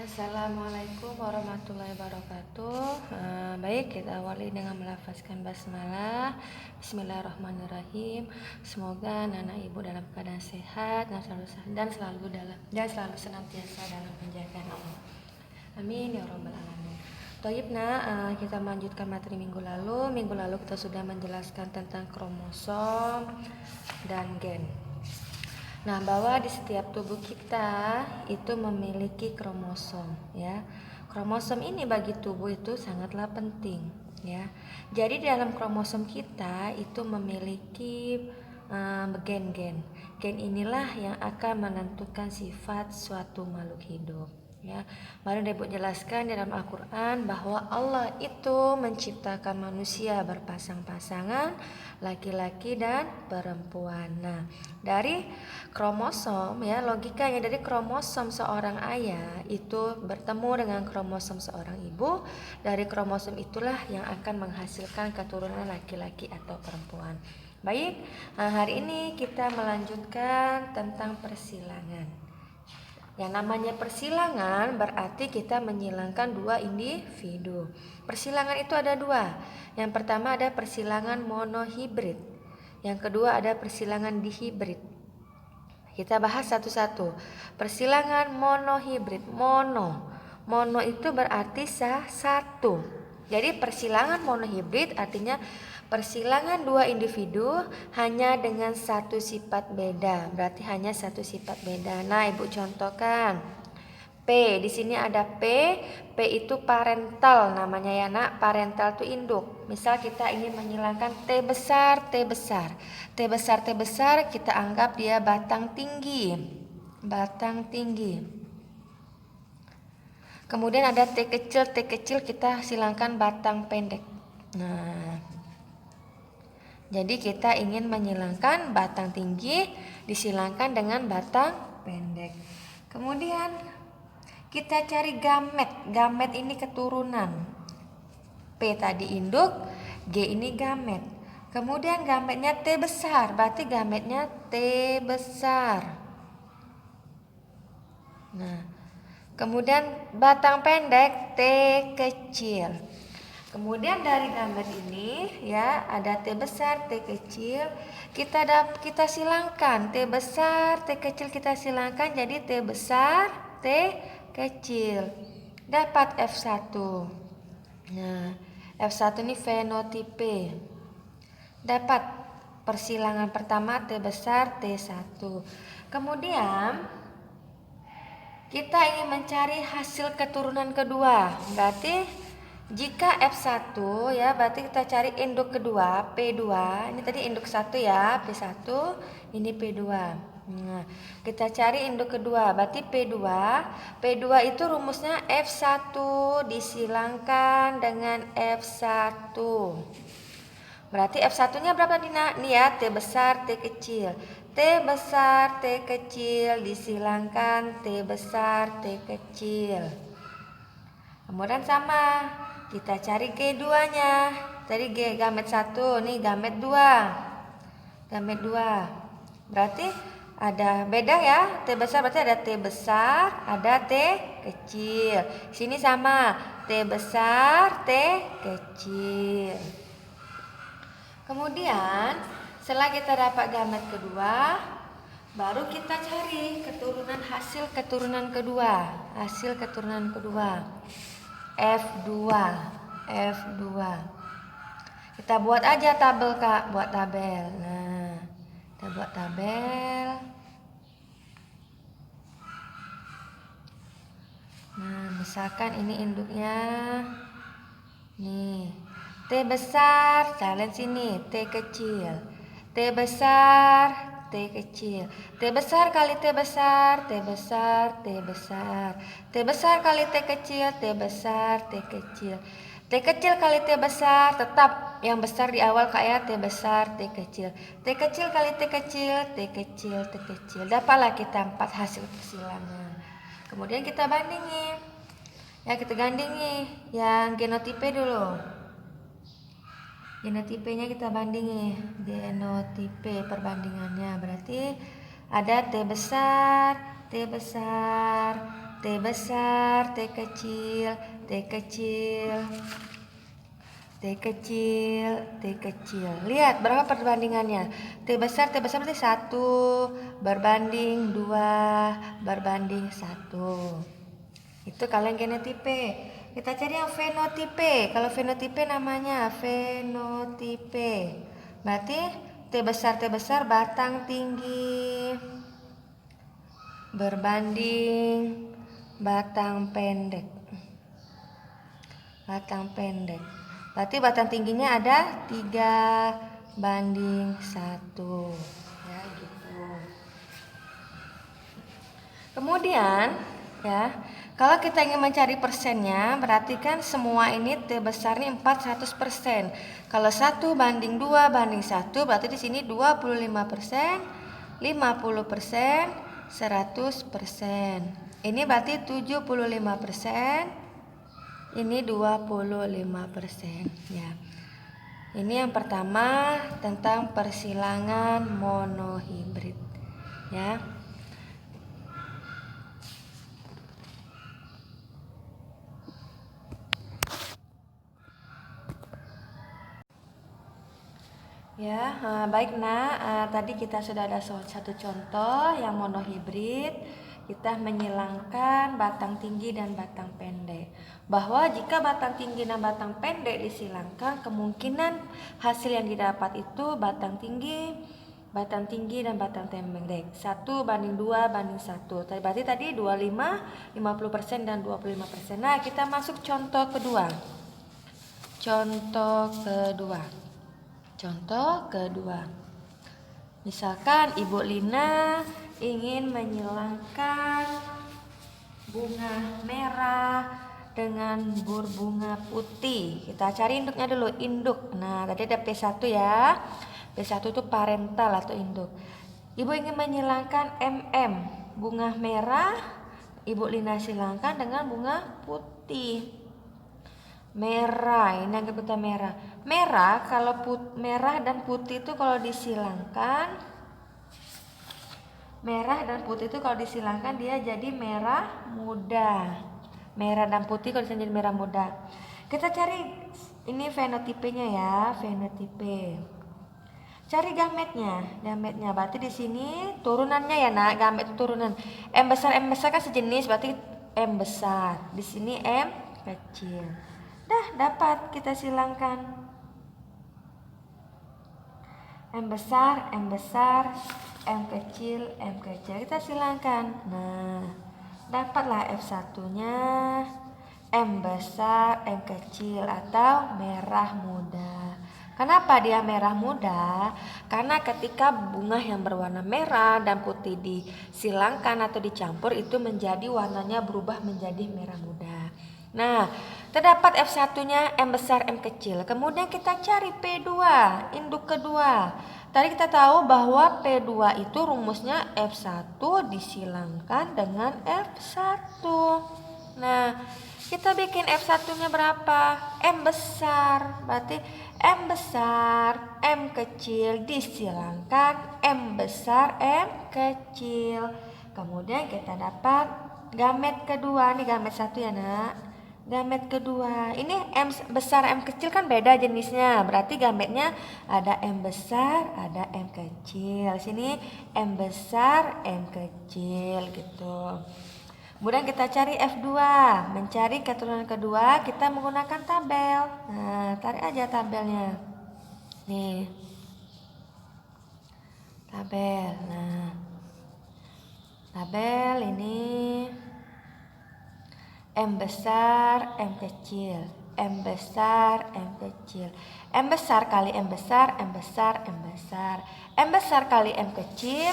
Assalamualaikum warahmatullahi wabarakatuh. Baik, kita awali dengan melafazkan basmalah. Bismillahirrahmanirrahim. Semoga anak ibu dalam keadaan sehat dan selalu senantiasa dalam penjagaan Allah. Amin ya rabbal alamin. Toyib, kita melanjutkan materi minggu lalu. Minggu lalu kita sudah menjelaskan tentang kromosom dan gen. Nah, bahwa di setiap tubuh kita itu memiliki kromosom, ya. Kromosom ini bagi tubuh itu sangatlah penting, ya. Jadi di dalam kromosom kita itu memiliki gen-gen. Gen inilah yang akan menentukan sifat suatu makhluk hidup, ya. Mari Ibu jelaskan di dalam Al-Qur'an bahwa Allah itu menciptakan manusia berpasang-pasangan, laki-laki dan perempuan. Nah, dari kromosom, ya, logikanya dari kromosom seorang ayah itu bertemu dengan kromosom seorang ibu. Dari kromosom itulah yang akan menghasilkan keturunan laki-laki atau perempuan. Baik, hari ini kita melanjutkan tentang persilangan. Yang namanya persilangan berarti kita menyilangkan dua individu. Persilangan itu ada dua. Yang pertama ada persilangan monohibrid. Yang kedua ada persilangan dihibrid. Kita bahas satu-satu. Persilangan monohibrid. Mono itu berarti satu. Jadi persilangan monohibrid artinya persilangan dua individu hanya dengan satu sifat beda. Berarti hanya satu sifat beda. Nah, Ibu contohkan. P, di sini ada P. P itu parental namanya, ya Nak. Parental itu induk. Misal kita ingin menghilangkan T besar, T besar. T besar, T besar kita anggap dia batang tinggi. Batang tinggi. Kemudian ada T kecil kita silangkan batang pendek. Nah, jadi kita ingin menghilangkan batang tinggi disilangkan dengan batang pendek. Kemudian kita cari gamet. Gamet ini keturunan. P tadi induk, G ini gamet. Kemudian gametnya T besar, berarti gametnya T besar. Nah, kemudian batang pendek T kecil. Kemudian dari gamet ini, ya, ada T besar, T kecil. Kita silangkan T besar, T kecil kita silangkan jadi T besar, T kecil. Dapat F1. Nah, F1 ini fenotipe. Dapat persilangan pertama T besar, T1. Kemudian kita ingin mencari hasil keturunan kedua. Berarti jika F1, ya, berarti kita cari induk kedua, P2. Ini tadi induk 1, ya, P1, ini P2. Nah, kita cari induk kedua, berarti P2. P2 itu rumusnya F1 disilangkan dengan F1. Berarti F1-nya berapa, Dina? Nih ya, T besar, T kecil. T besar, T kecil disilangkan T besar, T kecil. Kemudian sama, kita cari G2-nya. Tadi G gamet 1, nih gamet 2. Gamet 2. Berarti ada beda, ya. T besar berarti ada T besar, ada T kecil. Sini sama, T besar, T kecil. Kemudian setelah kita dapat gamet kedua, baru kita cari hasil keturunan kedua. Hasil keturunan kedua F2. Kita buat aja tabel, Kak. Buat tabel. Nah, kita buat tabel. Nah, misalkan ini induknya. Nih, T besar, kalian sini, T kecil. T besar, T kecil. T besar kali T besar, T besar, T besar. T besar kali T kecil, T besar, T kecil. T kecil kali T besar, tetap yang besar di awal, Kak, ya. T besar, T kecil. T kecil kali T kecil, T kecil, T kecil. Dapatlah kita 4 hasil persilangan. Kemudian kita bandingin. Ya, kita gandingi yang genotipe dulu. Genotipenya kita bandingi. Genotipe perbandingannya berarti ada T besar, T besar, T T besar, T kecil, T kecil, T kecil, T kecil. Lihat berapa perbandingannya. T besar berarti 1 berbanding 2 berbanding 1. Itu kalian genotipe. Kita cari yang fenotipe. Kalau fenotipe namanya fenotipe. Berarti T besar batang tinggi berbanding batang pendek. Batang pendek. Berarti batang tingginya ada 3:1. Ya, gitu. Kemudian, ya, kalau kita ingin mencari persennya, berarti kan semua ini T besar ini 400%. Kalau 1:2:1, berarti di sini 25%, 50%, 100%. Ini berarti 75%, ini 25%, ya. Ini yang pertama tentang persilangan monohibrid, ya. Ya, baik nak, tadi kita sudah ada satu contoh yang monohibrid. Kita menyilangkan batang tinggi dan batang pendek. Bahwa jika batang tinggi dan batang pendek disilangkan, kemungkinan hasil yang didapat itu batang tinggi dan batang pendek. 1:2:1. Berarti tadi 25, 50% dan 25%. Nah, kita masuk contoh kedua. Contoh kedua. Misalkan Ibu Lina ingin menyilangkan bunga merah dengan berbunga putih. Kita cari induknya dulu, induk. Nah, tadi ada P1 ya. P1 itu parental atau induk. Ibu ingin menyilangkan MM, bunga merah. Ibu Lina silangkan dengan bunga putih. Merah, ini agak kita merah. Merah merah dan putih itu kalau disilangkan, dia jadi merah muda. Merah dan putih kalau jadi merah muda. Kita cari ini fenotipenya ya, fenotipe. Cari gametnya. Berarti di sini turunannya ya nak, gamet itu turunan. M besar kan sejenis, berarti M besar. Di sini M kecil. Dah dapat kita silangkan. M besar, M kecil. Kita silangkan. Nah, dapatlah F1-nya M besar, M kecil atau merah muda. Kenapa dia merah muda? Karena ketika bunga yang berwarna merah dan putih disilangkan atau dicampur, itu menjadi warnanya berubah menjadi merah muda. Nah, terdapat F1-nya M besar, M kecil. Kemudian kita cari P2, induk kedua. Tadi kita tahu bahwa P2 itu rumusnya F1 disilangkan dengan F1. Nah, kita bikin F1-nya berapa? M besar. Berarti M besar, M kecil disilangkan M besar, M kecil. Kemudian kita dapat gamet kedua. Nih gamet 1 ya nak. Gamet kedua, ini M besar M kecil kan beda jenisnya. Berarti gametnya ada M besar, ada M kecil. Sini M besar, M kecil gitu. Kemudian kita cari F2. Mencari keturunan kedua kita menggunakan tabel. Nah, tarik aja tabelnya. Nih. Tabel. Nah. Tabel ini M besar, M kecil, M besar, M kecil, M besar kali M besar, M besar, M besar, M besar kali M kecil.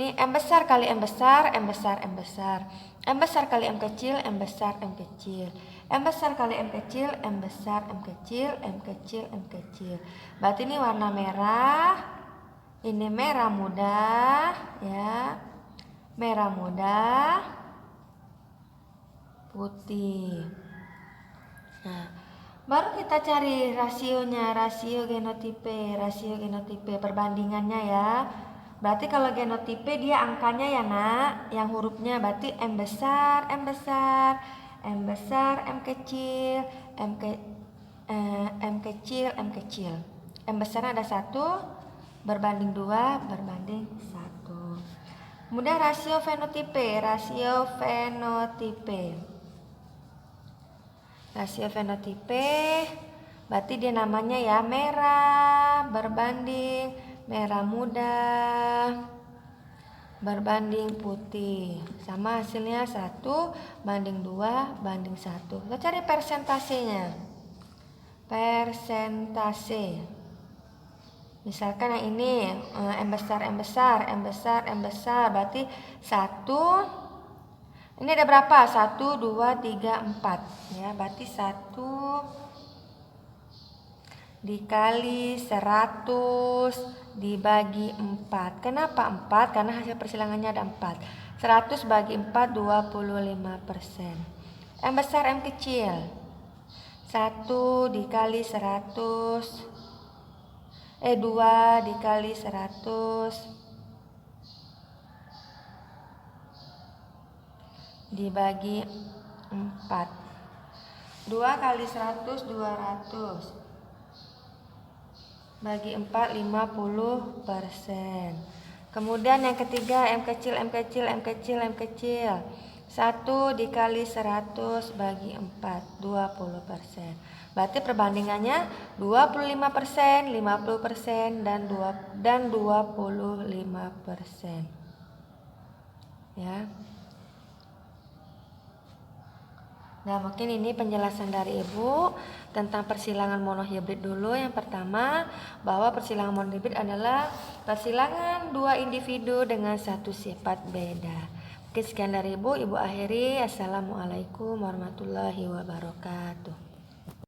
Nih M besar kali M besar, M besar, M besar, M besar kali M kecil, M besar, M kecil, M besar kali M kecil, M besar, M kecil, M kecil, M kecil. Berarti ini warna merah, ini merah muda, ya, merah muda, putih. Nah, baru kita cari rasionya, rasio genotipe perbandingannya ya. Berarti kalau genotipe dia angkanya ya nak, yang hurufnya berarti M besar, M besar, M besar, M kecil, M kecil, M kecil. M besar ada 1 berbanding 2 berbanding 1. Kemudian rasio fenotipe, rasio fenotipe. Rasio fenotipe berarti dia namanya ya merah berbanding merah muda berbanding putih. Sama hasilnya 1 banding 2 banding 1. Kita cari persentasenya. Persentase. Misalkan yang ini M besar, M besar, M besar, M besar. Berarti 1. Ini ada berapa? 1, 2, 3, 4. Ya, berarti 1 dikali 100 dibagi 4. Kenapa 4? Karena hasil persilangannya ada 4. 100 bagi 4 25%. M besar, M kecil. 1 dikali 100 2 dikali 100 dibagi 4. 2 kali 100 200 bagi 4 50%. Kemudian yang ketiga M kecil, M kecil, M kecil, M kecil. 1 dikali 100 bagi 4 20%. Berarti perbandingannya 25%, 50% dan 25%. Ya. Nah, mungkin ini penjelasan dari Ibu tentang persilangan monohibrid dulu. Yang pertama, bahwa persilangan monohibrid adalah persilangan 2 individu dengan satu sifat beda. Oke, sekian dari Ibu. Ibu akhiri. Assalamualaikum warahmatullahi wabarakatuh.